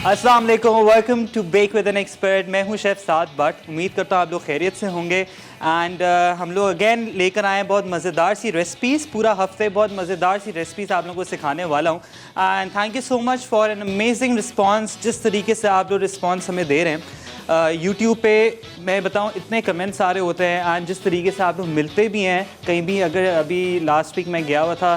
अस्सलाम वालेकुम, welcome to bake with an expert. मैं हूं शेफ़ साद बट। उम्मीद करता हूं आप लोग खैरियत से होंगे। एंड हम लोग अगेन लेकर आए हैं बहुत मज़ेदार सी रेसिपीज़। पूरा हफ्ते बहुत मज़ेदार सी रेसिपीज़ आप लोगों को सिखाने वाला हूं। And thank you so much for an amazing response. जिस तरीके से आप लोग रिस्पॉन्स हमें दे रहे हैं यूट्यूब पे, मैं बताऊं इतने कमेंट्स आ रहे होते हैं एंड जिस तरीके से आप लोग मिलते भी हैं कहीं भी। अगर अभी लास्ट वीक मैं गया हुआ था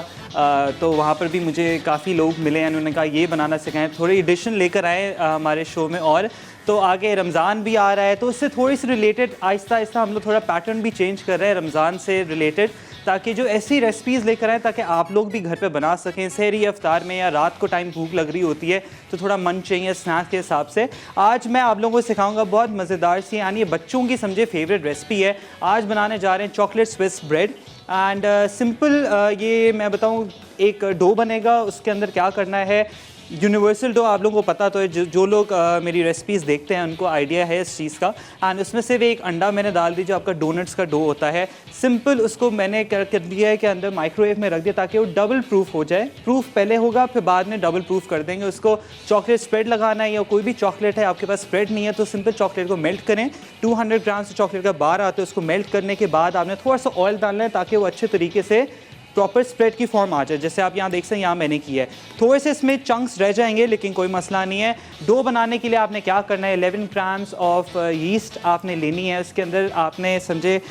तो वहाँ पर भी मुझे काफ़ी लोग मिले हैं, उन्होंने कहा ये बनाना सिखाएं, थोड़ी एडिशन लेकर आए हमारे शो में। और तो आगे रमज़ान भी आ रहा है तो उससे थोड़ी सी रिलेटेड आहिस्ता आहिस्ता हम लोग थोड़ा पैटर्न भी चेंज कर रहे हैं रमज़ान से रिलेटेड, ताकि जो ऐसी रेसिपीज़ लेकर आएँ ताकि आप लोग भी घर पे बना सकें। सहरी अफ्तार में या रात को टाइम भूख लग रही होती है तो थोड़ा मन चाहिए स्नैक्स के हिसाब से। आज मैं आप लोगों को सिखाऊंगा बहुत मज़ेदार सी, यानी बच्चों की समझे फेवरेट रेसिपी है। आज बनाने जा रहे हैं chocolate Swiss bread. And simple ये मैं बताऊं, एक डो बनेगा। उसके अंदर क्या करना है, यूनिवर्सल डो आप लोगों को पता तो है, जो लोग मेरी रेसिपीज़ देखते हैं उनको आइडिया है इस चीज़ का। एंड उसमें सिर्फ एक अंडा मैंने डाल दी, जो आपका डोनट्स का डो होता है। सिंपल उसको मैंने कर दिया है कि अंदर माइक्रोवेव में रख दिया ताकि वो डबल प्रूफ हो जाए। प्रूफ पहले होगा फिर बाद में डबल प्रूफ कर देंगे उसको। चॉकलेट स्प्रेड लगाना है या कोई भी चॉकलेट है, आपके पास स्प्रेड नहीं है तो सिंपल चॉकलेट को मेल्ट करें। 200 ग्राम से चॉकलेट का बार आता है, उसको मेल्ट करने के बाद आपने थोड़ा सा ऑयल डालना है ताकि वो अच्छे तरीके से प्रॉपर स्प्रेड की फॉर्म आ जाए। जैसे आप यहाँ देख सकते हैं, यहाँ मैंने किया है। थोड़े से इसमें चंक्स रह जाएंगे लेकिन कोई मसला नहीं है। डो बनाने के लिए आपने क्या करना है, 11 ग्राम्स ऑफ यीस्ट आपने लेनी है। उसके अंदर आपने समझे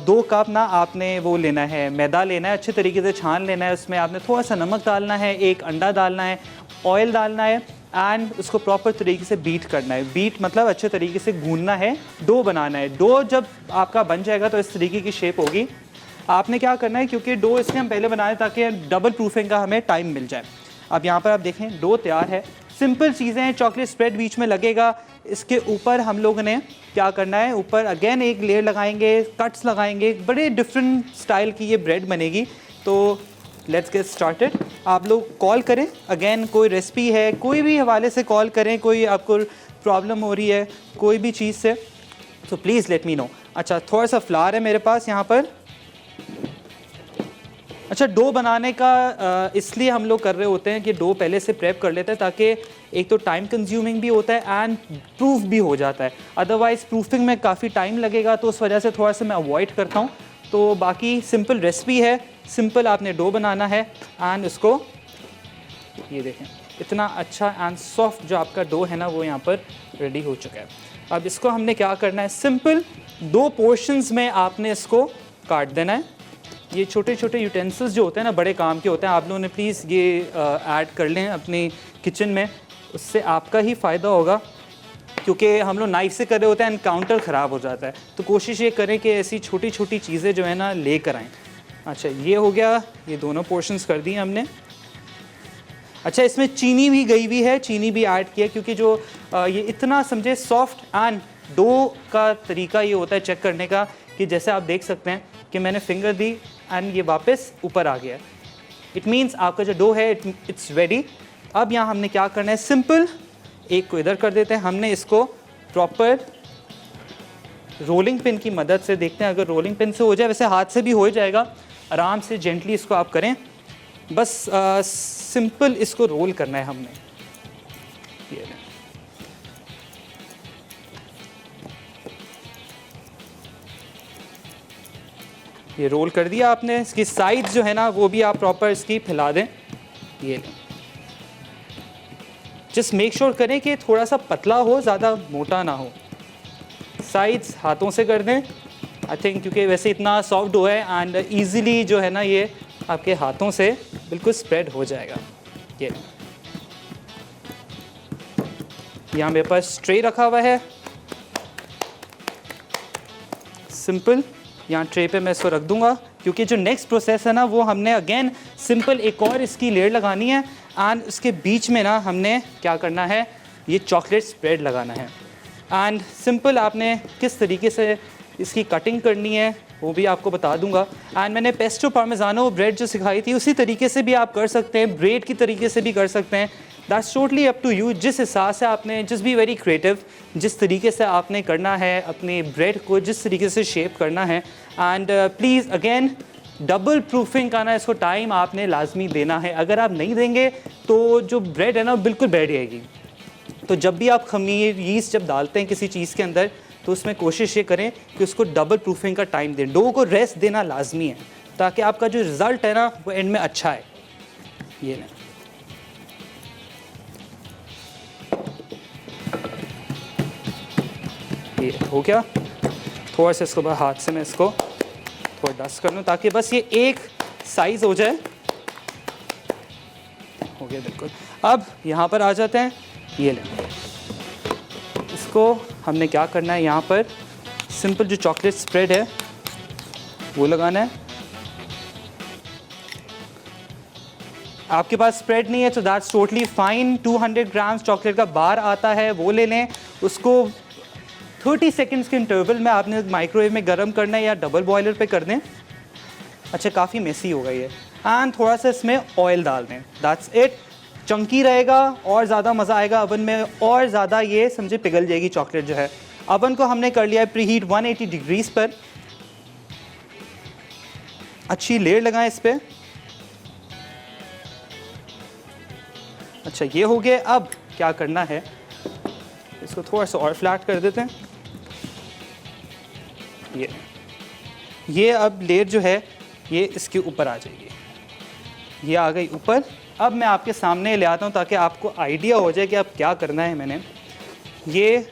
2 कप ना आपने वो लेना है, मैदा लेना है, अच्छे तरीके से छान लेना है। उसमें आपने थोड़ा सा नमक डालना है, एक अंडा डालना है, ऑयल डालना है एंड उसको प्रॉपर तरीके से बीट करना है। बीट मतलब अच्छे तरीके से गूंदना है, डो बनाना है। डो जब आपका बन जाएगा तो इस तरीके की शेप होगी। आपने क्या करना है, क्योंकि डो इसलिए हम पहले बनाए ताकि डबल प्रूफिंग का हमें टाइम मिल जाए। अब यहाँ पर आप देखें डो तैयार है। सिंपल चीज़ें हैं, चॉकलेट स्प्रेड बीच में लगेगा। इसके ऊपर हम लोगों ने क्या करना है, ऊपर अगेन एक लेयर लगाएंगे, कट्स लगाएंगे। बड़े डिफरेंट स्टाइल की ये ब्रेड बनेगी। तो लेट्स गेट स्टार्टेड। आप लोग कॉल करें, अगेन कोई रेसिपी है कोई भी हवाले से कॉल करें, कोई आपको प्रॉब्लम हो रही है कोई भी चीज़ से तो प्लीज़ लेट मी नो। अच्छा, थोड़ा सा फ्लावर है मेरे पास यहाँ पर। अच्छा, डो बनाने का इसलिए हम लोग कर रहे होते हैं कि डो पहले से प्रेप कर लेते हैं ताकि एक तो टाइम कंज्यूमिंग भी होता है एंड प्रूफ भी हो जाता है। अदरवाइज़ प्रूफिंग में काफ़ी टाइम लगेगा तो उस वजह से थोड़ा सा मैं अवॉइड करता हूँ। तो बाकी सिंपल रेसिपी है, सिंपल आपने डो बनाना है एंड उसको ये देखें इतना अच्छा एंड सॉफ्ट जो आपका डो है ना वो यहाँ पर रेडी हो चुका है। अब इसको हमने क्या करना है, सिंपल 2 पोर्शंस में आपने इसको काट देना है। ये छोटे छोटे यूटेंसिल्स जो होते हैं ना बड़े काम के होते हैं, आप लोगों ने प्लीज़ ये ऐड कर लें अपनी किचन में, उससे आपका ही फ़ायदा होगा। क्योंकि हम लोग नाइफ से कर रहे होते हैं एंड काउंटर ख़राब हो जाता है, तो कोशिश ये करें कि ऐसी छोटी छोटी चीज़ें जो है ना ले कर आएँ। अच्छा, ये हो गया, ये दोनों पोर्शंस कर दिए हमने। अच्छा, इसमें चीनी भी गई हुई है, चीनी भी ऐड किया क्योंकि जो ये इतना समझे सॉफ्ट एंड डो का तरीका ये होता है चेक करने का कि जैसे आप देख सकते हैं कि मैंने फिंगर दी एंड ये वापस ऊपर आ गया। इट मीन्स आपका जो डो है इट्स रेडी। अब यहाँ हमने क्या करना है, सिंपल एक को इधर कर देते हैं। हमने इसको प्रॉपर रोलिंग पिन की मदद से, देखते हैं अगर रोलिंग पिन से हो जाए, वैसे हाथ से भी हो जाएगा। आराम से जेंटली इसको आप करें, बस सिंपल इसको रोल करना है हमने। ये रोल कर दिया आपने। इसकी साइड्स जो है ना वो भी आप प्रॉपर इसकी फैला दें। ये जस्ट मेक श्योर करें कि थोड़ा सा पतला हो, ज़्यादा मोटा ना हो। साइड्स हाथों से कर दें आई थिंक, क्योंकि वैसे इतना सॉफ्ट डो है एंड ईज़िली जो है ना ये आपके हाथों से बिल्कुल स्प्रेड हो जाएगा। ये यहाँ मेरे पास ट्रे रखा हुआ है, सिंपल यहाँ ट्रे पे मैं इसको रख दूंगा क्योंकि जो नेक्स्ट प्रोसेस है ना वो हमने अगेन सिंपल एक और इसकी लेयर लगानी है एंड उसके बीच में ना हमने क्या करना है, ये चॉकलेट स्प्रेड लगाना है। एंड सिंपल आपने किस तरीके से इसकी कटिंग करनी है वो भी आपको बता दूंगा। एंड मैंने पेस्टो पार्मेजानो ब्रेड जो सिखाई थी उसी तरीके से भी आप कर सकते हैं, ब्रेड की तरीके से भी कर सकते हैं। That's totally up to you. जिस हिसाब से आपने, जस्ट बी वेरी क्रिएटिव, जिस तरीके से आपने करना है अपने ब्रेड को, जिस तरीके से शेप करना है। And please again double proofing का ना इसको टाइम आपने लाजमी देना है। अगर आप नहीं देंगे तो जो ब्रेड है ना बिल्कुल बैठ जाएगी। तो जब भी आप खमीर यीस्ट जब डालते हैं किसी चीज़ के अंदर, तो उसमें कोशिश ये करें कि उसको डबल प्रूफिंग का टाइम दें, डो को रेस्ट देना लाजमी है, ताकि आपका जो रिज़ल्ट है ना वो एंड में अच्छा है। ये लें, ये हो गया। थोड़ा सा इसको हाथ से मैं इसको थोड़ा डस्ट कर लूँ ताकि बस ये एक साइज़ हो जाए। हो गया बिल्कुल। अब यहाँ पर आ जाते हैं, ये लें, इसको हमने क्या करना है, यहाँ पर सिंपल जो चॉकलेट स्प्रेड है वो लगाना है। आपके पास स्प्रेड नहीं है तो that's totally fine. 200 grams chocolate का बार आता है, वो ले लें। उसको 30 सेकंड्स के इंटरवल में आपने माइक्रोवेव में गर्म करना है या डबल बॉयलर पे कर दें। अच्छा, काफ़ी मेसी हो गई है। एंड थोड़ा सा इसमें ऑयल डाल दें, दैट्स इट। चंकी रहेगा और ज़्यादा मज़ा आएगा अवन में, और ज़्यादा ये समझे पिघल जाएगी चॉकलेट जो है। अवन को हमने कर लिया है प्री हीट 180 डिग्रीज़ पर। अच्छी लेयर लगाएं इस पर। अच्छा, ये हो गया। अब क्या करना है, इसको थोड़ा सा और फ्लैट कर देते हैं। ये अब लेयर जो है ये इसके ऊपर आ जाएगी, ये आ गई ऊपर। अब मैं आपके सामने ले आता हूँ ताकि आपको आइडिया हो जाए कि अब क्या करना है। मैंने ये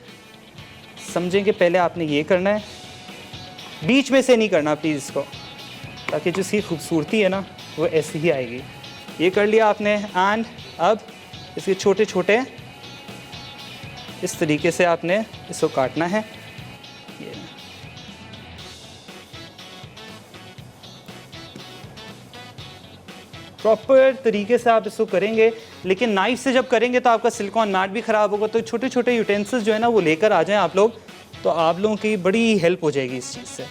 समझें कि पहले आपने ये करना है, बीच में से नहीं करना प्लीज़ इसको, ताकि जो इसकी खूबसूरती है ना वो ऐसी ही आएगी। ये कर लिया आपने। एंड अब इसके छोटे छोटे इस तरीके से आपने इसको काटना है। ये प्रॉपर तरीके से आप इसको करेंगे, लेकिन नाइफ से जब करेंगे तो आपका सिलिकॉन मैट भी ख़राब होगा। तो छोटे छोटे यूटेंसिल्स जो है ना वो लेकर आ जाएं आप लोग, तो आप लोगों की बड़ी हेल्प हो जाएगी इस चीज़ से।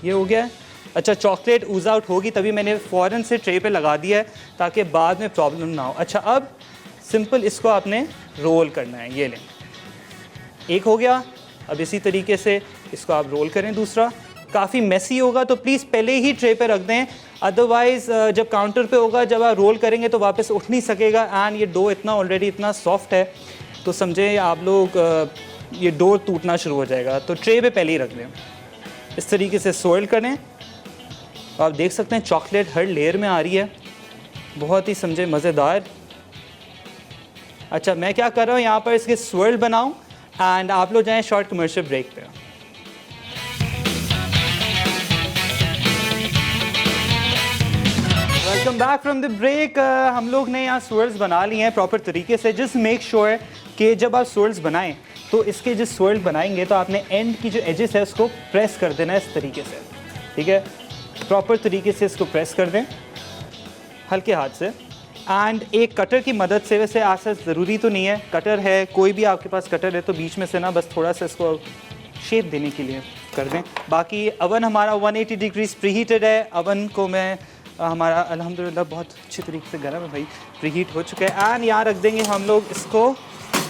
ये हो गया है। अच्छा, चॉकलेट ऊज आउट होगी तभी मैंने फ़ौरन से ट्रे पे लगा दिया है ताकि बाद में प्रॉब्लम ना हो। अच्छा, अब सिंपल इसको आपने रोल करना है। ये लें, एक हो गया। अब इसी तरीके से इसको आप रोल करें। दूसरा काफ़ी मेसी होगा तो प्लीज़ पहले ही ट्रे पे रख दें, अदरवाइज़ जब काउंटर पे होगा, जब आप रोल करेंगे तो वापस उठ नहीं सकेगा। एंड ये डो इतना ऑलरेडी इतना सॉफ्ट है तो समझे आप लोग ये डो टूटना शुरू हो जाएगा। तो ट्रे पे पहले ही रख दें। इस तरीके से सोइल करें। आप देख सकते हैं चॉकलेट हर लेयर में आ रही है, बहुत ही समझे मज़ेदार। अच्छा, मैं क्या कर रहा हूँ यहाँ पर इसके स्वर्ल बनाऊँ एंड आप लोग जाएं शॉर्ट कमर्शियल ब्रेक पे। Welcome back from the break. हम लोग ने यहाँ स्वर्ल्स बना लिए हैं प्रॉपर तरीके से। जस्ट मेक श्योर कि जब आप स्वर्ल्स बनाएं तो इसके जो स्वर्ल बनाएंगे तो आपने एंड की जो एजेस है उसको प्रेस कर देना है इस तरीके से, ठीक है। प्रॉपर तरीके से इसको प्रेस कर दें हल्के हाथ से। एंड एक कटर की मदद से, वैसे ऐसा ज़रूरी तो नहीं है, कटर है कोई भी आपके पास कटर है तो बीच में से ना बस थोड़ा सा इसको शेप देने के लिए कर दें। बाकी अवन हमारा 180 डिग्रीज प्री हीटेड है। अवन को मैं हमारा अल्हम्दुलिल्लाह बहुत अच्छी तरीके से गर्म है भाई, प्री हीट हो चुका है। एंड यहाँ रख देंगे हम लोग इसको,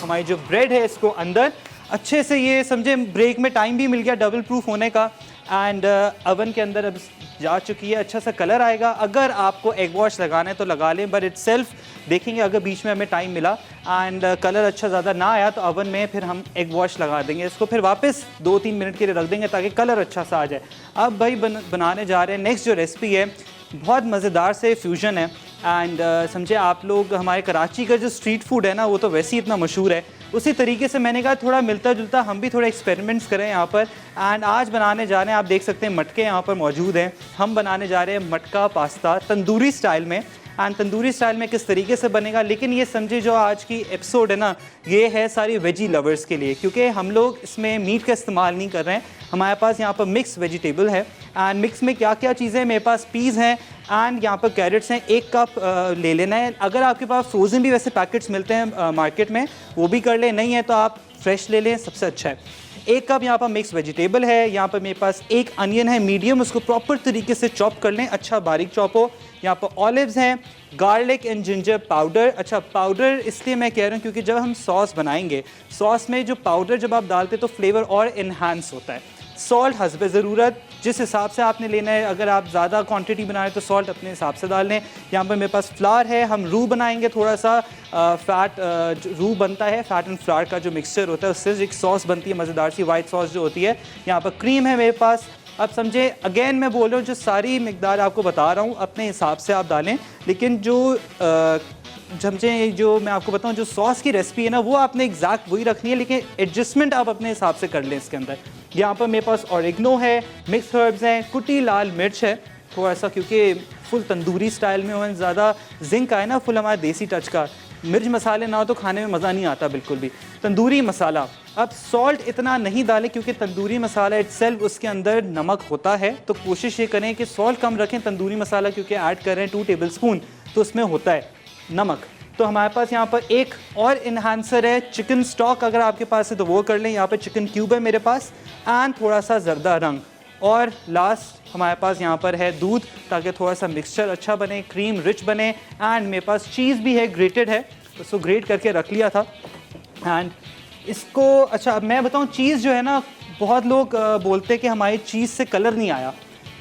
हमारी जो ब्रेड है इसको अंदर अच्छे से। ये समझे ब्रेक में टाइम भी मिल गया डबल प्रूफ होने का। एंड अवन के अंदर अब जा चुकी है, अच्छा सा कलर आएगा। अगर आपको एग वॉश लगाना है तो लगा लें, बट इट सेल्फ देखेंगे अगर बीच में हमें टाइम मिला एंड कलर अच्छा ज़्यादा ना आया तो अवन में फिर हम एग वॉश लगा देंगे। इसको फिर वापस 2-3 मिनट के लिए रख देंगे ताकि कलर अच्छा सा आ जाए। अब भाई बनाने जा रहे हैं नेक्स्ट जो रेसिपी है, बहुत मज़ेदार से फ्यूजन है। एंड समझे आप लोग, हमारे कराची का जो स्ट्रीट फूड है ना वो तो वैसे ही इतना मशहूर है, उसी तरीके से मैंने कहा थोड़ा मिलता जुलता हम भी थोड़े एक्सपेरिमेंट्स करें यहाँ पर। एंड आज बनाने जा रहे हैं, आप देख सकते हैं मटके यहाँ पर मौजूद हैं। हम बनाने जा रहे हैं मटका पास्ता तंदूरी स्टाइल में। एंड तंदूरी स्टाइल में किस तरीके से बनेगा, लेकिन ये समझे जो आज की एपिसोड है ना ये है सारी वेजी लवर्स के लिए, क्योंकि हम लोग इसमें मीट का इस्तेमाल नहीं कर रहे हैं। हमारे पास यहाँ पर मिक्स वेजिटेबल है। एंड मिक्स में क्या क्या चीज़ें, मेरे पास पीज़ हैं एंड यहाँ पर कैरेट्स हैं। 1 कप ले लेना है। अगर आपके पास फ्रोज़न भी वैसे पैकेट्स मिलते हैं मार्केट में वो भी कर लें, नहीं है तो आप फ्रेश ले लें, सबसे अच्छा है। 1 कप यहाँ पर मिक्स वेजिटेबल है। यहाँ पर मेरे पास 1 अनियन है मीडियम, उसको प्रॉपर तरीके से चॉप कर लें, अच्छा बारीक चॉप हो। यहाँ पर ऑलिव्स हैं, गार्लिक एंड जिंजर पाउडर। अच्छा, पाउडर इसलिए मैं कह रहा हूँ क्योंकि जब हम सॉस बनाएंगे, सॉस में जो पाउडर जब आप डालते तो फ्लेवर और इन्हांस होता है। सॉल्ट हस्बे ज़रूरत, जिस हिसाब से आपने लेना है, अगर आप ज़्यादा क्वांटिटी बना रहे हैं तो सॉल्ट अपने हिसाब से डाल लें। यहाँ पर मेरे पास फ्लावर है, हम रू बनाएंगे, थोड़ा सा फैट रू बनता है, फैट एंड फ्लावर का जो मिक्सचर होता है उससे एक सॉस बनती है मज़ेदार सी, वाइट सॉस जो होती है। यहाँ पर क्रीम है मेरे पास। अब समझे, अगेन मैं बोल रहा हूँ जो सारी मिकदार आपको बता रहा हूँ अपने हिसाब से आप डालें, लेकिन जो समझे जो मैं आपको बताऊँ जो सॉस की रेसिपी है ना वो आपने एग्जैक्ट वही रखनी है, लेकिन एडजस्टमेंट आप अपने हिसाब से कर लें इसके अंदर। यहाँ पर मेरे पास ऑरिगनो है, मिक्स हर्ब्स हैं, कुटी लाल मिर्च है थोड़ा सा, क्योंकि फुल तंदूरी स्टाइल में और ज़्यादा जिंक आए ना, फुल हमारा देसी टच का। मिर्च मसाले ना हो तो खाने में मज़ा नहीं आता बिल्कुल भी। तंदूरी मसाला, अब सॉल्ट इतना नहीं डालें क्योंकि तंदूरी मसाला इटसेल्फ उसके अंदर नमक होता है, तो कोशिश ये करें कि सॉल्ट कम रखें। तंदूरी मसाला क्योंकि ऐड कर रहे हैं 2 टेबल स्पून, तो उसमें होता है नमक। तो हमारे पास यहाँ पर एक और इन्हांसर है चिकन स्टॉक, अगर आपके पास है तो वो कर लें। यहाँ पर चिकन क्यूब है मेरे पास, एंड थोड़ा सा जर्दा रंग, और लास्ट हमारे पास यहाँ पर है दूध, ताकि थोड़ा सा मिक्सचर अच्छा बने, क्रीम रिच बने। एंड मेरे पास चीज़ भी है, ग्रेटेड है, उसको ग्रेट करके रख लिया था। एंड इसको अच्छा, अब मैं बताऊँ, चीज़ जो है ना, बहुत लोग बोलते हैं कि हमारी चीज़ से कलर नहीं आया।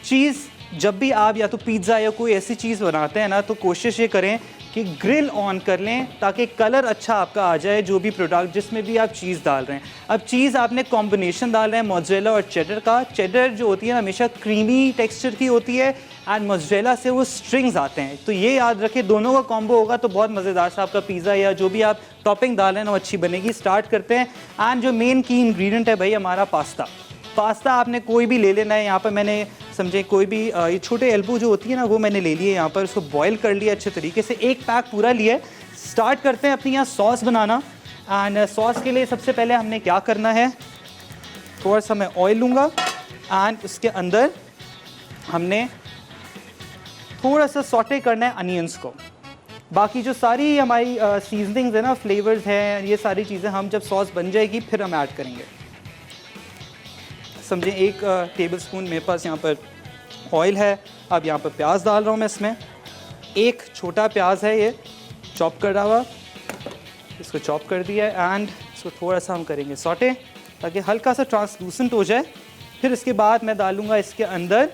चीज़ जब भी आप या तो पिज़्ज़ा या कोई ऐसी चीज़ बनाते हैं ना, तो कोशिश ये करें कि ग्रिल ऑन कर लें ताकि कलर अच्छा आपका आ जाए जो भी प्रोडक्ट जिसमें भी आप चीज़ डाल रहे हैं। अब चीज़ आपने कॉम्बिनेशन डाल रहे हैं मोज़रेला और चेडर का। चेडर जो होती है हमेशा क्रीमी टेक्सचर की होती है, एंड मोज़रेला से वो स्ट्रिंग्स आते हैं, तो ये याद रखें दोनों का कॉम्बो होगा तो बहुत मज़ेदार सा आपका पिज़्ज़ा या जो भी आप टॉपिंग डाल रहे हैं ना वो अच्छी बनेगी। स्टार्ट करते हैं। एंड जो मेन की इंग्रेडिएंट है भाई हमारा पास्ता। पास्ता आपने कोई भी ले लेना है। यहाँ पर मैंने समझे कोई भी ये छोटे एल्बो जो होती है ना वो मैंने ले लिए यहाँ पर, उसको बॉईल कर लिया अच्छे तरीके से, एक पैक पूरा लिया है। स्टार्ट करते हैं अपनी यहाँ सॉस बनाना। एंड सॉस के लिए सबसे पहले हमने क्या करना है, थोड़ा सा मैं ऑयल लूँगा, एंड उसके अंदर हमने थोड़ा सा सॉटे करना है अनियंस को। बाकी जो सारी हमारी सीजनिंग्स है ना, फ्लेवर्स हैं, ये सारी चीज़ें हम जब सॉस बन जाएगी फिर हम ऐड करेंगे। समझे, 1 टेबल स्पून मेरे पास यहाँ पर ऑयल है। अब यहाँ पर प्याज डाल रहा हूँ मैं इसमें, एक छोटा प्याज है ये चॉप करा हुआ, इसको चॉप कर दिया है। एंड इसको थोड़ा सा हम करेंगे सॉटे ताकि हल्का सा ट्रांसलूसेंट हो जाए। फिर इसके बाद मैं डालूँगा इसके अंदर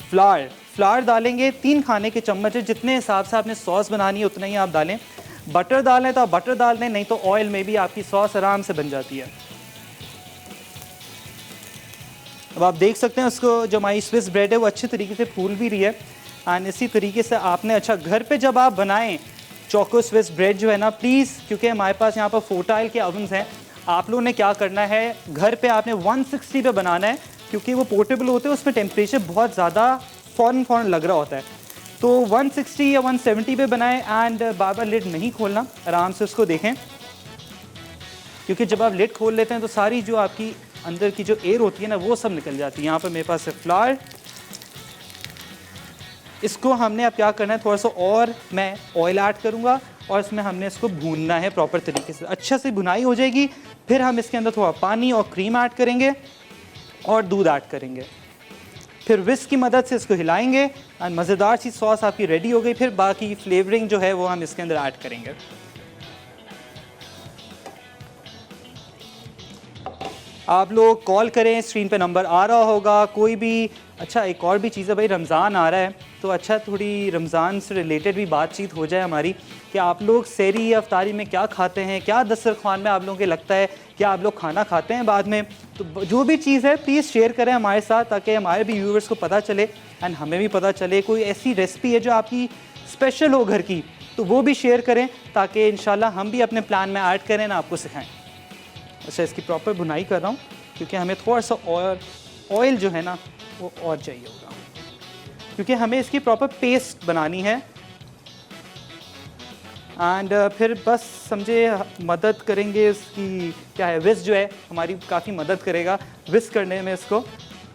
फ्लावर डालेंगे 3 खाने के चम्मच है, जितने हिसाब से आपने सॉस बनानी है उतना ही आप डालें। बटर डालें तो आप बटर डाल दें, नहीं तो ऑयल में भी आपकी सॉस आराम से बन जाती है। अब आप देख सकते हैं उसको, जो हमारी स्विस ब्रेड है वो अच्छे तरीके से फूल भी रही है। एंड इसी तरीके से आपने अच्छा घर पे जब आप बनाएं चोको स्विस ब्रेड जो है ना, प्लीज़, क्योंकि हमारे पास यहाँ पर फोर्टाइल के ओवन्स हैं, आप लोगों ने क्या करना है घर पे आपने 160 पे बनाना है, क्योंकि वो पोर्टेबल होते हैं, उसमें टेम्परेचर बहुत ज़्यादा फ़ौरन लग रहा होता है। तो 160 या 170 पे बनाएं। एंड बार बार लिड नहीं खोलना, आराम से उसको देखें, क्योंकि जब आप लिड खोल लेते हैं तो सारी जो आपकी अंदर की जो एयर होती है ना वो सब निकल जाती है। यहाँ पर मेरे पास है फ्लावर, इसको हमने अब क्या करना है, थोड़ा सा और मैं ऑयल ऐड करूँगा और इसमें हमने इसको भूनना है प्रॉपर तरीके से। अच्छा से भुनाई हो जाएगी, फिर हम इसके अंदर थोड़ा पानी और क्रीम ऐड करेंगे और दूध ऐड करेंगे, फिर विस्क की मदद से इसको हिलाएंगे और मज़ेदार सी सॉस आपकी रेडी हो गई। फिर बाकी फ्लेवरिंग जो है वो हम इसके अंदर ऐड करेंगे। आप लोग कॉल करें, स्क्रीन पे नंबर आ रहा होगा कोई भी। अच्छा, एक और भी चीज़ है भाई, रमज़ान आ रहा है तो अच्छा थोड़ी रमज़ान से रिलेटेड भी बातचीत हो जाए हमारी, कि आप लोग सहरी या अफ्तारी में क्या खाते हैं, क्या दस्तरखान में आप लोगों के लगता है, क्या आप लोग खाना खाते हैं बाद में। तो जो भी चीज़ है प्लीज़ शेयर करें हमारे साथ, ताकि हमारे भी व्यूवर्स को पता चले एंड हमें भी पता चले। कोई ऐसी रेसिपी है जो आपकी स्पेशल हो घर की, तो वो भी शेयर करें ताकि इंशाल्लाह हम भी अपने प्लान में ऐड करें ना, आपको सिखाएँ। अच्छा, इसकी प्रॉपर बुनाई कर रहा हूँ क्योंकि हमें थोड़ा सा ऑयल जो है ना वो और चाहिए होगा, क्योंकि हमें इसकी प्रॉपर पेस्ट बनानी है। एंड फिर बस समझे मदद करेंगे इसकी, क्या है, विस्क जो है हमारी काफ़ी मदद करेगा विस्क करने में इसको।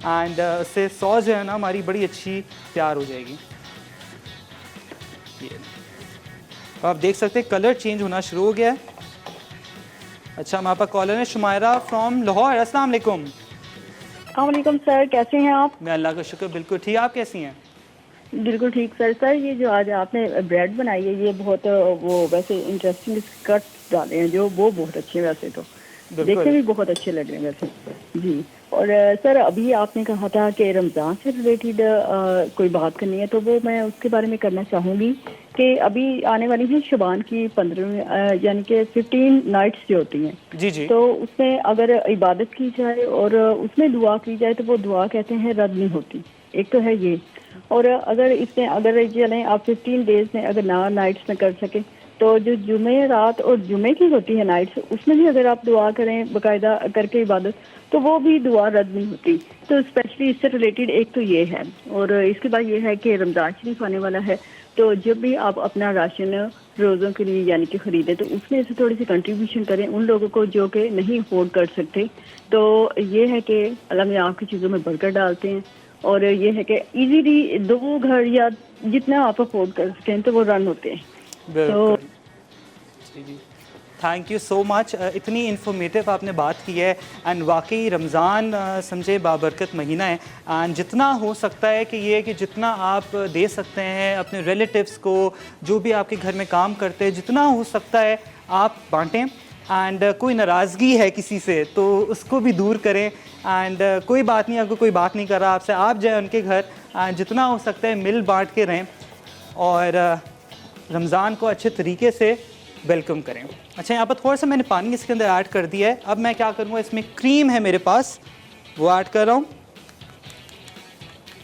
एंड उससे सॉस जो है ना हमारी बड़ी अच्छी तैयार हो जाएगी। ये आप देख सकते हैं कलर चेंज होना शुरू हो गया है। अच्छा, हमारे पास कॉलर है शुमायरा फ्रॉम लाहौर। अस्सलाम वालेकुम। वालेकुम सर, कैसे हैं आप? मैं अल्लाह का शुक्र बिल्कुल ठीक। आप कैसी हैं? बिल्कुल ठीक सर। सर, ये जो आज आपने ब्रेड बनाई है ये बहुत वो वैसे इंटरेस्टिंग कट डाले हैं जो वो बहुत अच्छे हैं, वैसे तो देखने में भी बहुत अच्छे लग रहे हैं वैसे जी। और सर अभी आपने कहा था कि रमज़ान से रिलेटेड कोई बात करनी है, तो वो मैं उसके बारे में करना चाहूँगी कि अभी आने वाली है शुबान की 15 यानी कि 15 नाइट्स जो होती हैं, जी जी। तो उसमें अगर इबादत की जाए और उसमें दुआ की जाए तो वो दुआ कहते हैं रद्द नहीं होती। एक तो है ये, और अगर इसमें अगर चलें आप 15 डेज में अगर ना नाइट्स में कर सके, तो जो जुमे रात और जुमे की होती है नाइट्स, उसमें भी अगर आप दुआ करें बाकायदा करके इबादत, तो वो भी दुआ रद्द नहीं होती। तो स्पेशली इससे रिलेटेड एक तो ये है, और इसके बाद ये है कि रमज़ान शरीफ आने वाला है, तो जब भी आप अपना राशन रोज़ों के लिए यानी कि ख़रीदें, तो उसमें से थोड़ी सी कंट्रीब्यूशन करें उन लोगों को जो कि नहीं अफोर्ड कर सकते। तो ये है कि अल्लाह में आपकी चीज़ों में बरकत डालते हैं, और ये है कि इजीली 2 घर या जितना आप अफोर्ड कर सकें तो वो रन होते हैं। बिल्कुल। जी जी, थैंक यू सो मच। इतनी इन्फॉर्मेटिव आपने बात की है, एंड वाकई रमज़ान समझे बाबरकत महीना है, एंड जितना हो सकता है कि ये कि जितना आप दे सकते हैं अपने रिलेटिव्स को, जो भी आपके घर में काम करते हैं, जितना हो सकता है आप बांटें। एंड कोई नाराज़गी है किसी से तो उसको भी दूर करें, एंड कोई बात नहीं, अगर कोई बात नहीं कर रहा आपसे, आप जाए उनके घर, जितना हो सकता है मिल बांट के रहें और रमज़ान को अच्छे तरीके से वेलकम करें। अच्छा, यहाँ पर थोड़ा सा मैंने पानी इसके अंदर ऐड कर दिया है। अब मैं क्या करूँगा, इसमें क्रीम है मेरे पास, वो ऐड कर रहा हूँ।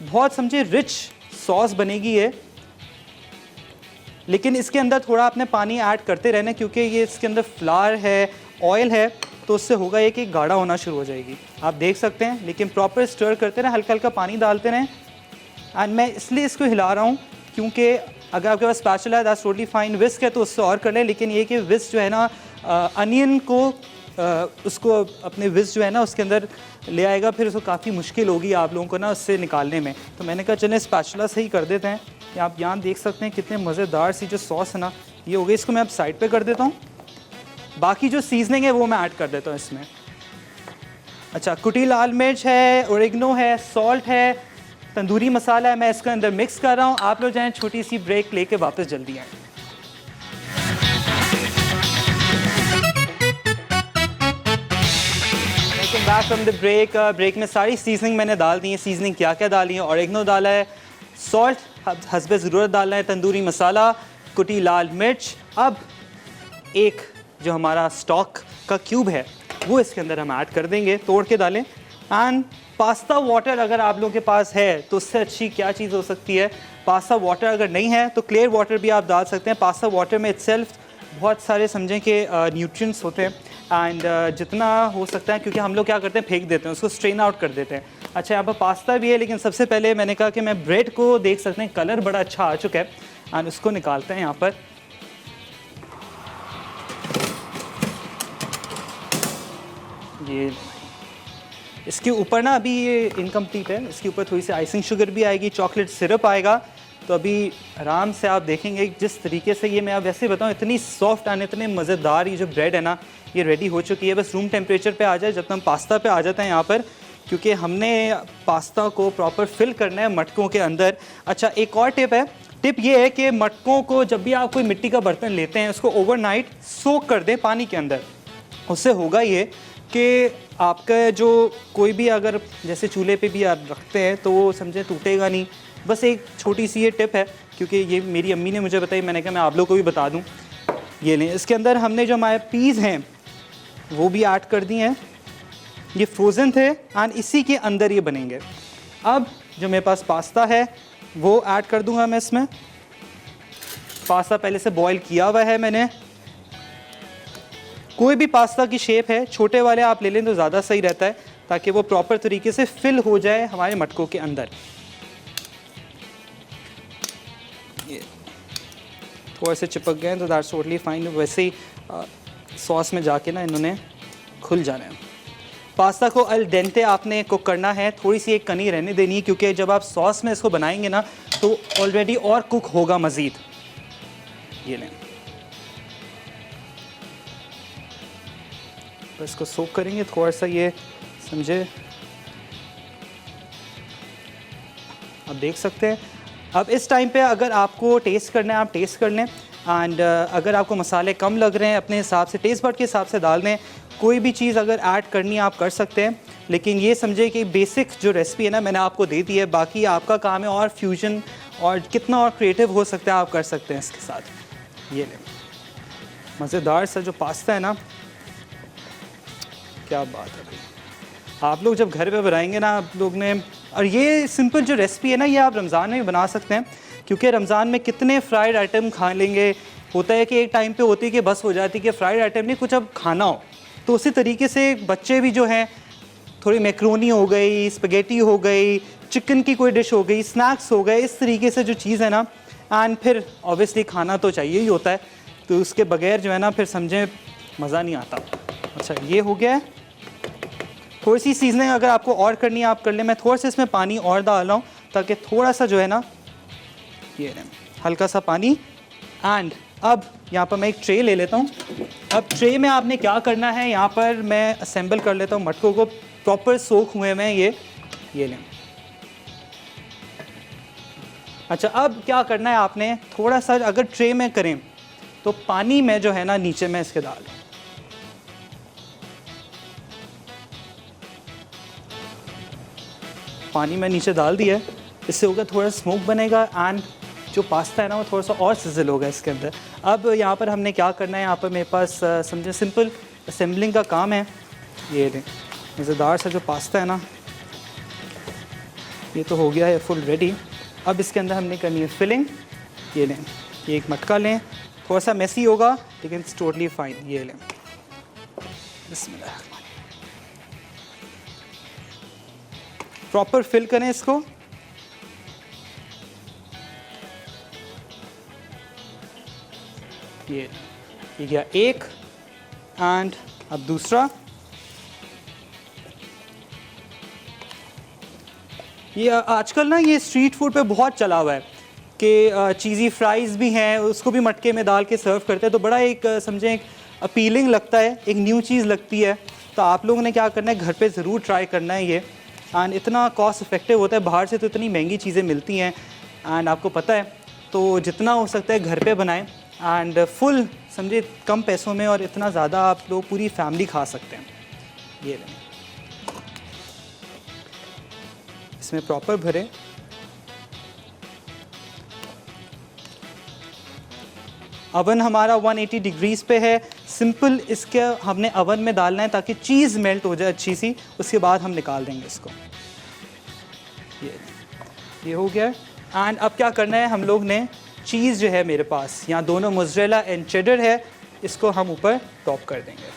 बहुत समझे रिच सॉस बनेगी ये, लेकिन इसके अंदर थोड़ा आपने पानी ऐड करते रहना, क्योंकि ये इसके अंदर फ्लावर है, ऑयल है, तो उससे होगा ये कि गाढ़ा होना शुरू हो जाएगी। आप देख सकते हैं, लेकिन प्रॉपर स्टर करते रहें, हल्का हल्का पानी डालते रहें। एंड मैं इसलिए इसको हिला रहा हूँ क्योंकि अगर आपके पास स्पैचुला है दैट्स टोटली फाइन, विस्क है तो उससे और कर लें, लेकिन ये कि विस्क जो है ना अनियन को उसको अपने विस्क जो है ना उसके अंदर ले आएगा, फिर उसको काफ़ी मुश्किल होगी आप लोगों को ना उससे निकालने में। तो मैंने कहा चलें स्पैचुला से ही कर देते हैं। कि आप यहाँ देख सकते हैं कितने मज़ेदार सी जो सॉस है ना ये हो गई। इसको मैं अब साइड पे कर देता हूँ, बाकी जो सीजनिंग है वो मैं ऐड कर देता हूँ इसमें। अच्छा, कुटी लाल मिर्च है, ओरिगनो है, सॉल्ट है, तंदूरी मसाला है, मैं इसके अंदर मिक्स कर रहा हूँ। आप लोग जाएँ छोटी सी ब्रेक लेके वापस जल्दी आएँ। Welcome back from the break. Break में सारी सीजनिंग मैंने डाल दी है। सीजनिंग क्या क्या डाली है, ओरिगनो डाला है, सॉल्ट हस्बे ज़रूरत डालना है, तंदूरी मसाला, कुटी लाल मिर्च। अब एक जो हमारा स्टॉक का क्यूब है वो इसके अंदर हम ऐड कर देंगे, तोड़ के डालें। एंड पास्ता वाटर अगर आप लोगों के पास है तो उससे अच्छी क्या चीज़ हो सकती है। पास्ता वाटर अगर नहीं है तो क्लियर वाटर भी आप डाल सकते हैं। पास्ता वाटर में इटसेल्फ बहुत सारे समझें कि न्यूट्रिएंट्स होते हैं, एंड जितना हो सकता है, क्योंकि हम लोग क्या करते हैं फेंक देते हैं उसको, स्ट्रेन आउट कर देते हैं। अच्छा, यहाँ पर पास्ता भी है, लेकिन सबसे पहले मैंने कहा कि मैं ब्रेड को देख सकते हैं कलर बड़ा अच्छा आ चुका है, एंड उसको निकालते हैं यहाँ पर। ये इसके ऊपर ना अभी ये इनकम्प्लीट है, इसके ऊपर थोड़ी सी आइसिंग शुगर भी आएगी, चॉकलेट सिरप आएगा। तो अभी आराम से आप देखेंगे जिस तरीके से ये, मैं आप वैसे बताऊँ इतनी सॉफ्ट एंड इतने मज़ेदार ये जो ब्रेड है ना ये रेडी हो चुकी है। बस रूम टेम्परेचर पे आ जाए जब तक हम पास्ता पे आ जाते हैं यहाँ पर, क्योंकि हमने पास्ता को प्रॉपर फिल करना है मटकों के अंदर। अच्छा, एक और टिप है, टिप ये है कि मटकों को जब भी आप कोई मिट्टी का बर्तन लेते हैं उसको ओवरनाइट सोक कर दें पानी के अंदर। उससे होगा ये कि आपका जो कोई भी अगर जैसे चूल्हे पे भी आप रखते हैं तो वो समझे टूटेगा नहीं। बस एक छोटी सी ये टिप है, क्योंकि ये मेरी अम्मी ने मुझे बताई, मैंने कहा मैं आप लोग को भी बता दूं। ये लें, इसके अंदर हमने जो हमारे पीज़ हैं वो भी ऐड कर दिए हैं, ये फ्रोज़न थे एंड इसी के अंदर ये बनेंगे। अब जो मेरे पास पास्ता है वो ऐड कर दूंगा मैं इसमें। पास्ता पहले से बॉईल किया हुआ है मैंने। कोई भी पास्ता की शेप है, छोटे वाले आप ले लें तो ज़्यादा सही रहता है, ताकि वो प्रॉपर तरीके से फिल हो जाए हमारे मटकों के अंदर। ये थोड़े से चिपक गए तो दैट्स टोटली फाइन। वैसे ही सॉस में जाके ना इन्होंने खुल जाना है। पास्ता को अल डेंटे आपने कुक करना है, थोड़ी सी एक कनी रहने देनी है, क्योंकि जब आप सॉस में इसको बनाएंगे ना तो ऑलरेडी और कुक होगा मज़ीद। ये लें, तो इसको सोक करेंगे थोड़ा सा, ये समझे आप देख सकते हैं। अब इस टाइम पे अगर आपको टेस्ट करना है आप टेस्ट कर लें, एंड अगर आपको मसाले कम लग रहे हैं अपने हिसाब से टेस्ट बड के हिसाब से डाल दें। कोई भी चीज़ अगर ऐड करनी है आप कर सकते हैं। लेकिन ये समझे कि बेसिक जो रेसिपी है ना मैंने आपको दे दी है, बाकी आपका काम है और फ्यूजन और कितना और क्रिएटिव हो सकता है आप कर सकते हैं इसके साथ। ये लें मज़ेदार सा जो पास्ता है ना, क्या बात है भाई। आप लोग जब घर पे बनाएंगे ना आप लोग ने, और ये सिंपल जो रेसिपी है ना ये आप रमज़ान में भी बना सकते हैं, क्योंकि रमज़ान में कितने फ्राइड आइटम खा लेंगे। होता है कि एक टाइम पे होती है कि बस हो जाती है कि फ्राइड आइटम नहीं कुछ अब खाना हो, तो उसी तरीके से बच्चे भी जो हैं थोड़ी मैक्रोनी हो गई, स्पगेटी हो गई, चिकन की कोई डिश हो गई, स्नैक्स हो गए, इस तरीके से जो चीज़ है ना, एंड फिर ऑब्वियसली खाना तो चाहिए ही होता है, तो उसके बगैर जो है ना फिर समझें मज़ा नहीं आता। अच्छा ये हो गया है। थोड़ी सी सीजनिंग अगर आपको और करनी है आप कर लें। मैं थोड़ा सा इसमें पानी और डाल रहा हूँ ताकि थोड़ा सा जो है ना ये हल्का सा पानी। एंड अब यहाँ पर मैं एक ट्रे ले लेता हूँ। अब ट्रे में आपने क्या करना है, यहाँ पर मैं असेंबल कर लेता हूँ मटकों को, प्रॉपर सोख हुए में ये लें। अच्छा अब क्या करना है आपने, थोड़ा सा अगर ट्रे में करें तो पानी में जो है ना नीचे में इसके डाल, पानी में नीचे डाल दिया है, इससे होगा थोड़ा स्मोक बनेगा एंड जो पास्ता है ना वो थोड़ा सा और सिजल होगा इसके अंदर। अब यहाँ पर हमने क्या करना है, यहाँ पर मेरे पास समझे सिंपल असेंबलिंग का काम है। ये लें मज़ेदार सा जो पास्ता है ना ये तो हो गया है फुल रेडी। अब इसके अंदर हमने करनी है फिलिंग। ये लें, ये एक मटका लें, थोड़ा सा मेसी होगा लेकिन इट्स टोटली फाइन। ये लें, बिस्मिल्लाह, प्रॉपर फिल करें इसको। ये गया एक, एंड अब दूसरा। ये आजकल ना ये स्ट्रीट फूड पे बहुत चला हुआ है कि चीज़ी फ्राइज़ भी हैं, उसको भी मटके में डाल के सर्व करते हैं, तो बड़ा एक समझें एक अपीलिंग लगता है, एक न्यू चीज़ लगती है। तो आप लोगों ने क्या करना है, घर पे ज़रूर ट्राई करना है ये, एंड इतना कॉस्ट इफेक्टिव होता है। बाहर से तो इतनी महंगी चीज़ें मिलती हैं एंड आपको पता है, तो जितना हो सकता है घर पे बनाएं एंड फुल समझे कम पैसों में, और इतना ज़्यादा आप लोग पूरी फैमिली खा सकते हैं। ये लें, इसमें प्रॉपर भरें। अवन हमारा 180 डिग्रीज़ पे है। सिंपल इसके हमने अवन में डालना है ताकि चीज़ मेल्ट हो जाए अच्छी सी, उसके बाद हम निकाल देंगे इसको। ये हो गया। एंड अब क्या करना है, हम लोग ने चीज़ जो है मेरे पास यहाँ दोनों मोज़रेला एंड चेडर है, इसको हम ऊपर टॉप कर देंगे।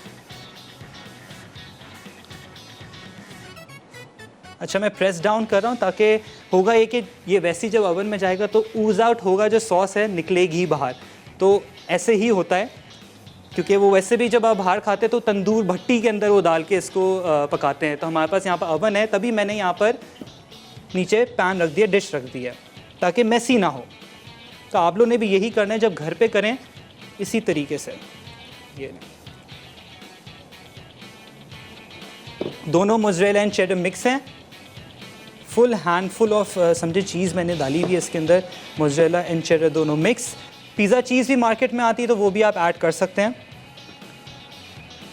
अच्छा मैं प्रेस डाउन कर रहा हूँ ताकि होगा ये कि ये वैसे ही जब ओवन में जाएगा तो ऊज आउट होगा, जो सॉस है निकलेगी बाहर। तो ऐसे ही होता है, क्योंकि वो वैसे भी जब आप बाहर खाते हैं तो तंदूर भट्टी के अंदर वो डाल के इसको पकाते हैं। तो हमारे पास यहाँ पर ओवन है, तभी मैंने यहाँ पर नीचे पैन रख दिया, डिश रख दी है, ताकि मेसी ना हो। तो आप लोगों ने भी यही करना है, जब घर पे करें इसी तरीके से। ये दोनों मोज़रेला एंड चेडर मिक्स हैं, फुल हैंडफुल ऑफ समझे चीज़ मैंने डाली हुई है इसके अंदर, मोज़रेला एंड चेडर दोनों मिक्स। पिज़्ज़ा चीज़ भी मार्केट में आती है तो वो भी आप ऐड कर सकते हैं।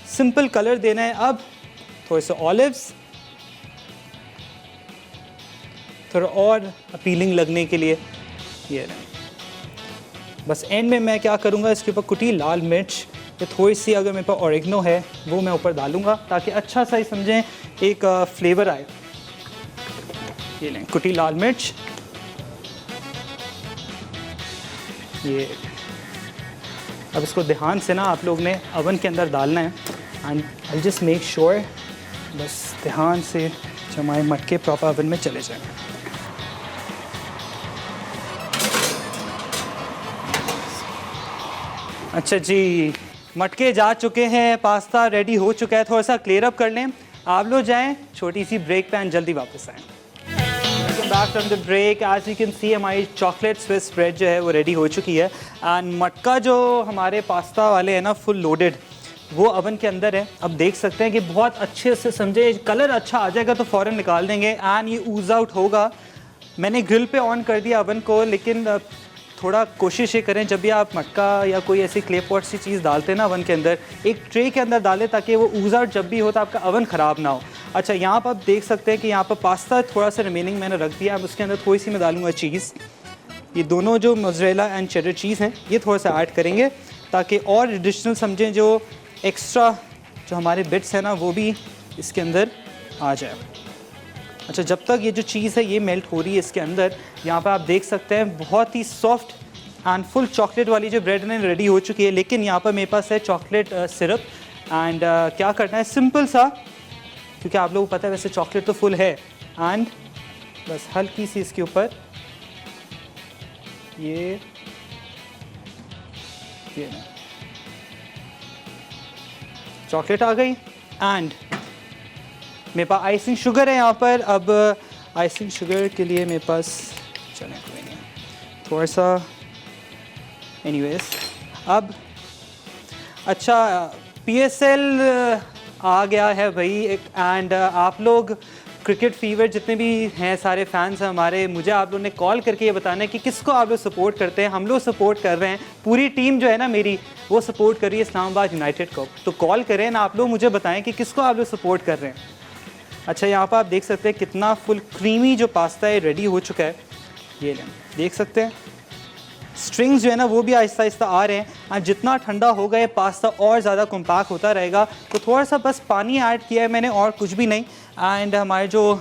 सिंपल कलर देना है। अब थोड़े से ऑलिव्स, थोड़ा और अपीलिंग लगने के लिए। ये बस एंड में मैं क्या करूँगा, इसके ऊपर कुटी लाल मिर्च या थोड़ी सी अगर मेरे पास ऑरिगनो है वो मैं ऊपर डालूँगा, ताकि अच्छा सा ही समझें एक फ्लेवर आए। ये लें कुटी लाल मिर्च। ये अब इसको ध्यान से ना आप लोग ने अवन के अंदर डालना है, and I just make sure, बस ध्यान से हमारे मटके प्रॉपर अवन में चले जाएं। अच्छा जी, मटके जा चुके हैं, पास्ता रेडी हो चुका है। थोड़ा सा क्लियर अप कर लें, आप लोग जाएं छोटी सी ब्रेक पे एंड जल्दी वापस आएँ। Back from the break. As you can see हमारी चॉकलेट स्विस ब्रेड जो है वो रेडी हो चुकी है, एंड मटका जो हमारे पास्ता वाले हैं ना फुल लोडेड, वो अवन के अंदर है। अब देख सकते हैं कि बहुत अच्छे से समझे कलर अच्छा आ जाएगा तो फ़ौरन निकाल देंगे, एंड ये ऊज आउट होगा। मैंने ग्रिल पे ऑन कर दिया अवन को, लेकिन थोड़ा कोशिश ये करें जब भी आप मटका या कोई ऐसी क्ले पॉट सी चीज़ डालते हैं ना अवन के अंदर, एक ट्रे के अंदर डालें ताकि वो ऊज आउट जब भी हो तो आपका अवन ख़राब ना हो। अच्छा, यहाँ पर आप देख सकते हैं कि यहाँ पर पास्ता थोड़ा सा रिमेनिंग मैंने रख दिया। अब उसके अंदर थोड़ी सी मैं डालूँगा चीज़। ये दोनों जो मोज़रेला एंड चेडर चीज़ हैं ये थोड़ा सा ऐड करेंगे ताकि और एडिशनल समझें जो एक्स्ट्रा जो हमारे बिट्स हैं ना वो भी इसके अंदर आ जाए। अच्छा, जब तक ये जो चीज़ है ये मेल्ट हो रही है इसके अंदर, यहाँ पर आप देख सकते हैं बहुत ही सॉफ्ट एंड फुल चॉकलेट वाली जो ब्रेड है रेडी हो चुकी है। लेकिन यहाँ पर मेरे पास है चॉकलेट सिरप एंड क्या करना है सिंपल सा, क्योंकि आप लोगों को पता है वैसे चॉकलेट तो फुल है, एंड बस हल्की सी इसके ऊपर ये चॉकलेट आ गई। एंड मेरे पास आइसिंग शुगर है यहाँ पर। अब आइसिंग शुगर के लिए मेरे पास चलें कोई नहीं थोड़ा सा एनीवेज। अब अच्छा, PSL आ गया है भाई एंड आप लोग क्रिकेट फीवर जितने भी हैं सारे फैंस हैं हमारे, मुझे आप लोगों ने कॉल करके ये बताना है कि किसको आप लोग सपोर्ट करते हैं। हम लोग सपोर्ट कर रहे हैं, पूरी टीम जो है ना मेरी वो सपोर्ट कर रही है इस्लामाबाद यूनाइटेड को। तो कॉल करें ना आप लोग, मुझे बताएं कि किसको आप लोग सपोर्ट कर रहे हैं। अच्छा, यहाँ पर आप देख सकते हैं कितना फुल क्रीमी जो पास्ता है रेडी हो चुका है। ये लें, देख सकते हैं स्ट्रिंग्स जो है ना वो भी आहिस्ता आहिस्ता आ रहे हैं। और जितना ठंडा होगा ये पास्ता और ज़्यादा कॉम्पैक्ट होता रहेगा। तो थोड़ा सा बस पानी ऐड किया है मैंने और कुछ भी नहीं। एंड हमारे जो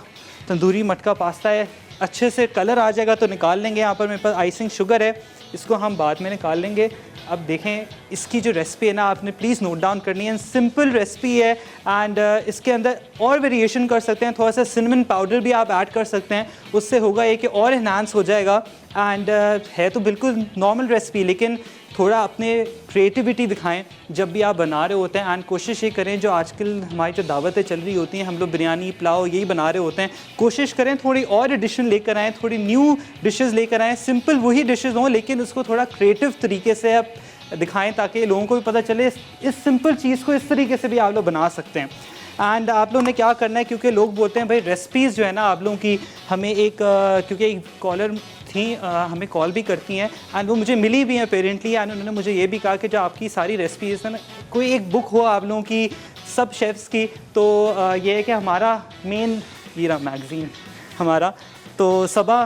तंदूरी मटका पास्ता है अच्छे से कलर आ जाएगा तो निकाल लेंगे। यहाँ पर मेरे पास आइसिंग शुगर है, इसको हम बाद में निकाल लेंगे। अब देखें इसकी जो रेसिपी है ना आपने प्लीज़ नोट डाउन करनी है। सिंपल रेसिपी है एंड इसके अंदर और वेरिएशन कर सकते हैं। थोड़ा सा सिनेमन पाउडर भी आप ऐड कर सकते हैं, उससे होगा ये कि और इन्हांस हो जाएगा। एंड है तो बिल्कुल नॉर्मल रेसिपी, लेकिन थोड़ा अपने क्रिएटिविटी दिखाएं जब भी आप बना रहे होते हैं। एंड कोशिश ये करें जो आजकल हमारी जो दावतें चल रही होती हैं, हम लोग बिरयानी पुलाव यही बना रहे होते हैं, कोशिश करें थोड़ी और एडिशन लेकर आएँ, थोड़ी न्यू डिशेस लेकर आएँ। सिंपल वही डिशेस हों लेकिन उसको थोड़ा क्रिएटिव तरीके से आप दिखाएं ताकि लोगों को भी पता चले इस सिंपल चीज़ को इस तरीके से भी आप लोग बना सकते हैं। एंड आप लोगों ने क्या करना है, क्योंकि लोग बोलते हैं भाई रेसिपीज़ जो है ना आप लोगों की हमें एक क्योंकि एक कॉलर थी हमें कॉल भी करती हैं एंड वो मुझे मिली भी हैं अपेरेंटली। एंड उन्होंने मुझे ये भी कहा कि जो आपकी सारी रेसिपीज़ है ना कोई एक बुक हो आप लोगों की सब शेफ़्स की। तो ये है कि हमारा मेन ये रहा मैगज़ीन हमारा, तो सबा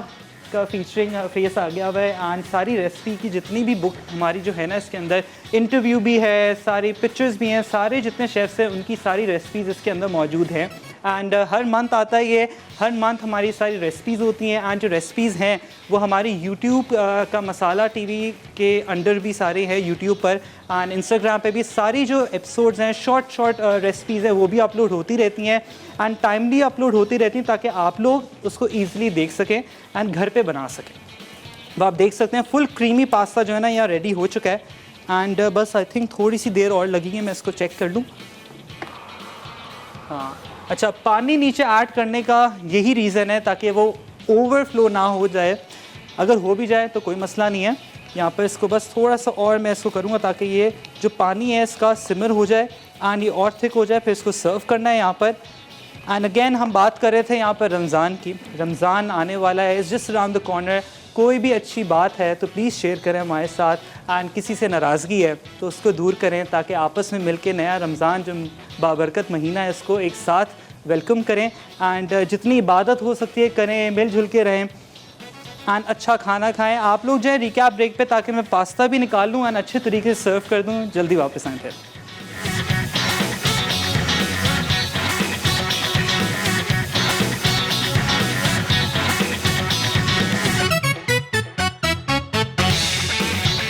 का फीचरिंग फेस आ गया हुआ है। एंड सारी रेसिपी की जितनी भी बुक हमारी जो है ना इसके अंदर इंटरव्यू भी है, सारी पिक्चर्स भी हैं, सारे जितने शेफ्स हैं उनकी सारी रेसिपीज़ इसके अंदर मौजूद हैं। एंड हर मंथ आता है ये, हर मंथ हमारी सारी रेसिपीज़ होती हैं। एंड जो रेसिपीज़ हैं वो हमारी यूट्यूब का मसाला टीवी के अंडर भी सारे हैं यूट्यूब पर। एंड इंस्टाग्राम पे भी सारी जो एपिसोड्स हैं शॉर्ट रेसिपीज़ हैं वो भी अपलोड होती रहती हैं एंड टाइमली अपलोड होती रहती हैं ताकि आप लोग उसको ईज़िली देख सकें एंड घर पे बना सकें। तो आप देख सकते हैं फुल क्रीमी पास्ता जो है ना यहाँ रेडी हो चुका है। एंड बस आई थिंक थोड़ी सी देर और लगेगी, मैं इसको चेक कर लूँ। हाँ, अच्छा, पानी नीचे ऐड करने का यही रीज़न है ताकि वो ओवरफ्लो ना हो जाए। अगर हो भी जाए तो कोई मसला नहीं है। यहाँ पर इसको बस थोड़ा सा और मैं इसको करूँगा ताकि ये जो पानी है इसका सिमर हो जाए एंड ये और थिक हो जाए। फिर इसको सर्व करना है यहाँ पर। एंड अगेन हम बात कर रहे थे यहाँ पर रमज़ान की। रमज़ान आने वाला है, जस्ट अराउंड द कॉर्नर। कोई भी अच्छी बात है तो प्लीज़ शेयर करें हमारे साथ। एंड किसी से नाराज़गी है तो उसको दूर करें ताकि आपस में मिलके नया रमज़ान जो बाबरकत महीना है इसको एक साथ वेलकम करें। एंड जितनी इबादत हो सकती है करें, मिलजुल के रहें एंड अच्छा खाना खाएं। आप लोग जो है रिकैप ब्रेक पे ताकि मैं पास्ता भी निकाल लूँ एंड अच्छे तरीके से सर्व कर दूँ, जल्दी वापस आएँ फिर।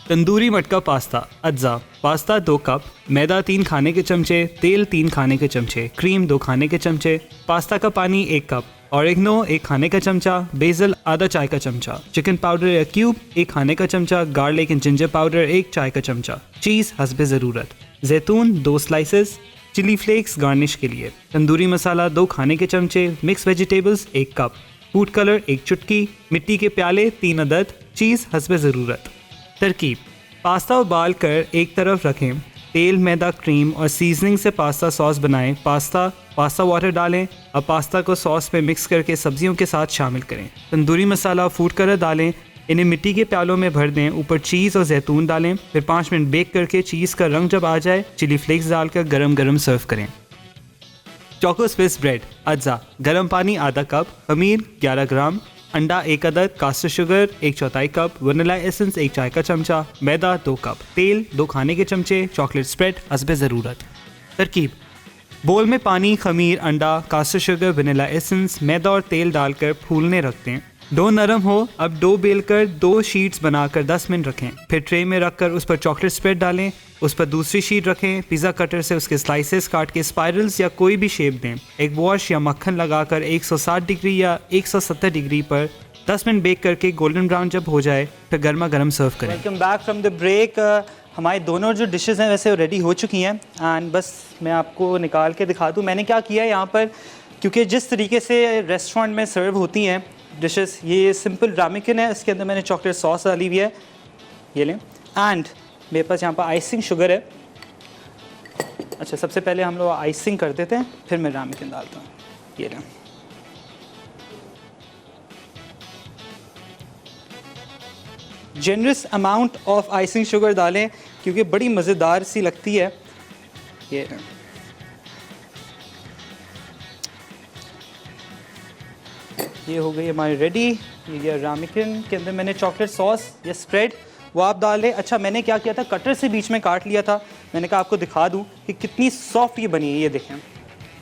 तंदूरी मटका पास्ता अज्जा। पास्ता 2 कप, मैदा 3 खाने के चमचे, तेल 3 खाने के चमचे, क्रीम 2 खाने के चमचे, पास्ता का पानी 1 कप, ऑरिगनो 1 खाने का चमचा, बेसल आधा चाय का चमचा, चिकन पाउडर या क्यूब 1 खाने का चमचा, गार्लिक एंड जिंजर पाउडर 1 चाय का चमचा, चीज़ हस्बे ज़रूरत, जैतून 2 स्लाइसेस, चिली फ्लेक्स गार्निश के लिए, तंदूरी मसाला 2 खाने के चमचे, mix vegetables 1 cup, food colour 1 चुटकी, मिट्टी के प्याले 3 अदद, चीज़ हस्बे ज़रूरत। तरकीब: पास्ता उबाल कर एक तरफ रखें, तेल, मैदा, क्रीम और सीजनिंग से पास्ता सॉस बनाएं। पास्ता वाटर डालें। अब पास्ता को सॉस में मिक्स करके सब्जियों के साथ शामिल करें। तंदूरी मसाला, फूड कलर डालें, इन्हें मिट्टी के प्यालों में भर दें। ऊपर चीज़ और जैतून डालें। फिर 5 मिनट बेक करके चीज़ का रंग जब आ जाए चिली फ्लेक्स डालकर गरम गरम सर्व करें। चोको स्विस ब्रेड, अज्जा, गर्म पानी आधा कप, खमीर 11 ग्राम, अंडा 1 अदद, caster sugar 1/4 cup, vanilla essence 1 चाय का चमचा, मैदा 2 कप, तेल 2 खाने के चमचे, चॉकलेट स्प्रेड हस्बे ज़रूरत। तरकीब: बोल में पानी, खमीर, अंडा, कास्टर शुगर, वनीला एसेंस, मैदा और तेल डालकर फूलने रखते हैं। डो नरम हो, अब डो बेलकर 2 शीट्स बनाकर 10 मिनट रखें। फिर ट्रे में रखकर उस पर चॉकलेट स्प्रेड डालें, उस पर दूसरी शीट रखें। पिज़्ज़ा कटर से उसके स्लाइसेस काट के स्पाइरल्स या कोई भी शेप दें। एक वॉश या मक्खन लगाकर 160 डिग्री या 170 डिग्री पर 10 मिनट बेक करके गोल्डन ब्राउन जब हो जाए फिर गर्मा गर्म सर्व करें। Welcome back from the break. हमारी दोनों जो डिशेस हैं वैसे रेडी हो चुकी हैं एंड बस मैं आपको निकाल के दिखा दूँ मैंने क्या किया है यहाँ पर, क्योंकि जिस तरीके से रेस्टोरेंट में सर्व होती हैं डिशेस, ये सिंपल रामेकिन है, इसके अंदर मैंने चॉकलेट सॉस डाली हुई है, ये लें। एंड मेरे पास यहाँ पर आइसिंग शुगर है। अच्छा, सबसे पहले हम लोग आइसिंग कर देते हैं, फिर मैं रामेकिन डालता हूँ, ये लें। Generous amount of icing sugar डालें क्योंकि बड़ी मज़ेदार सी लगती है, ये लें। ये हो गई हमारी रेडी। ये रामेकिन के अंदर मैंने चॉकलेट सॉस या स्प्रेड वो आप डाल लें। अच्छा, मैंने क्या किया था, कटर से बीच में काट लिया था। मैंने कहा आपको दिखा दूं कि कितनी सॉफ्ट ये बनी है, ये देखें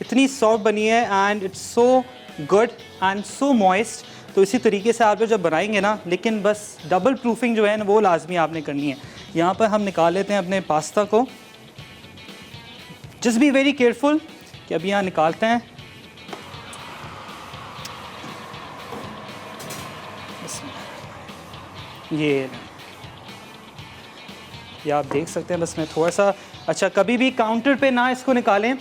इतनी सॉफ्ट बनी है and it's so good and so moist. तो इसी तरीके से आप लोग जब बनाएंगे ना, लेकिन बस डबल प्रूफिंग जो है ना वो लाजमी आपने करनी है। यहाँ पर हम निकाल लेते हैं अपने पास्ता को। जस्ट बी वेरी केयरफुल कि अभी यहाँ निकालते हैं। ये आप देख सकते हैं, बस मैं थोड़ा सा, अच्छा कभी भी काउंटर पे ना इसको निकालें,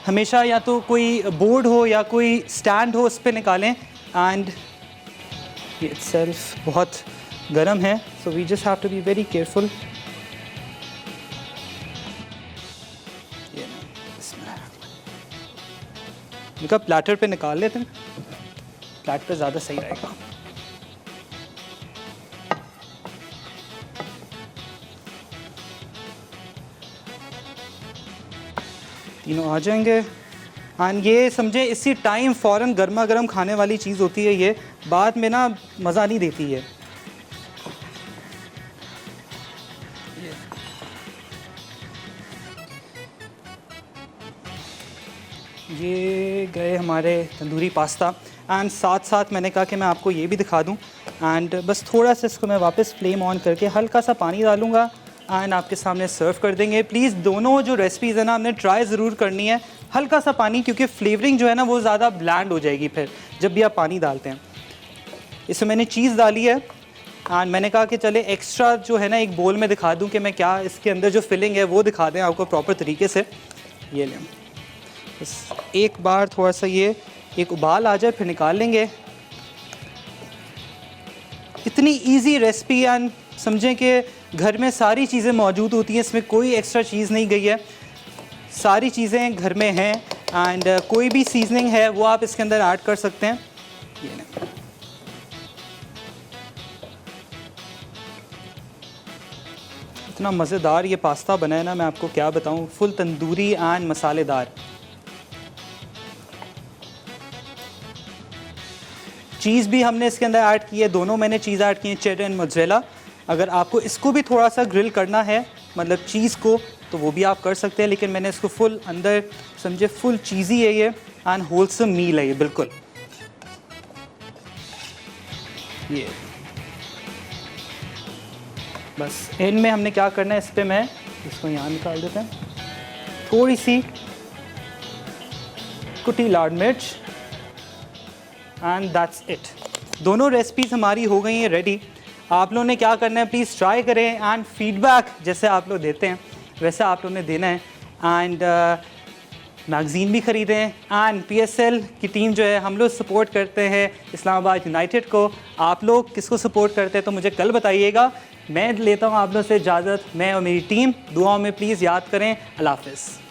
हमेशा या तो कोई बोर्ड हो या कोई स्टैंड हो उस पर निकालें। एंड ये इटसेल्फ बहुत गर्म है, so we just have to be very careful. इनका प्लेटर पे निकाल लेते हैं, प्लेटर ज़्यादा सही रहेगा। तीनों आ जाएंगे एंड ये समझे इसी टाइम फ़ौरन गर्मा गर्म खाने वाली चीज़ होती है, ये बाद में ना मज़ा नहीं देती है। ये गए हमारे तंदूरी पास्ता एंड साथ साथ मैंने कहा कि मैं आपको ये भी दिखा दूं एंड बस थोड़ा सा इसको मैं वापस फ्लेम ऑन करके हल्का सा पानी डालूँगा एंड आपके सामने सर्व कर देंगे। प्लीज़ दोनों जो रेसिपीज़ है ना आपने ट्राई ज़रूर करनी है, हल्का सा पानी, क्योंकि फ्लेवरिंग जो है ना वो ज़्यादा ब्लैंड हो जाएगी फिर जब भी आप पानी डालते हैं। इसमें मैंने चीज़ डाली है एंड मैंने कहा कि चले एक्स्ट्रा जो है ना एक बोल में दिखा दूं कि मैं क्या इसके अंदर जो फिलिंग है वो दिखा दें आपको प्रॉपर तरीके से। ये लें, बस एक बार थोड़ा सा ये एक उबाल आ जाए फिर निकाल लेंगे। इतनी ईजी रेसिपी एंड समझें कि घर में सारी चीज़ें मौजूद होती हैं, इसमें कोई एक्स्ट्रा चीज़ नहीं गई है, सारी चीज़ें घर में हैं एंड कोई भी सीजनिंग है वो आप इसके अंदर ऐड कर सकते हैं। ये लें, इतना मज़ेदार ये पास्ता बना है ना, मैं आपको क्या बताऊं, फुल तंदूरी एंड मसालेदार। चीज़ भी हमने इसके अंदर ऐड की है, दोनों मैंने चीज़ ऐड की है, चेडर एंड मोज़रेला। अगर आपको इसको भी थोड़ा सा ग्रिल करना है, मतलब चीज़ को, तो वो भी आप कर सकते हैं, लेकिन मैंने इसको फुल अंदर समझे फुल चीज़ी है ये एंड होलसम मील है ये बिल्कुल। ये बस एंड में हमने क्या करना है, इस पर मैं इसको यहाँ निकाल देते हैं, थोड़ी सी कुटी लाल मिर्च एंड दैट्स इट। दोनों रेसिपीज़ हमारी हो गई हैं रेडी। आप लोगों ने क्या करना है, प्लीज़ ट्राई करें एंड फीडबैक जैसे आप लोग देते हैं वैसे आप लोगों ने देना है। एंड मैगज़ीन भी ख़रीदें एंड PSL की टीम जो है, हम लोग सपोर्ट करते हैं इस्लामाबाद यूनाइटेड को। आप लोग किसको सपोर्ट करते हैं तो मुझे कल बताइएगा। मैं लेता हूँ आप लोग से इजाज़त, मैं और मेरी टीम। दुआओं में प्लीज़ याद करें। अल्लाह हाफ़िज़।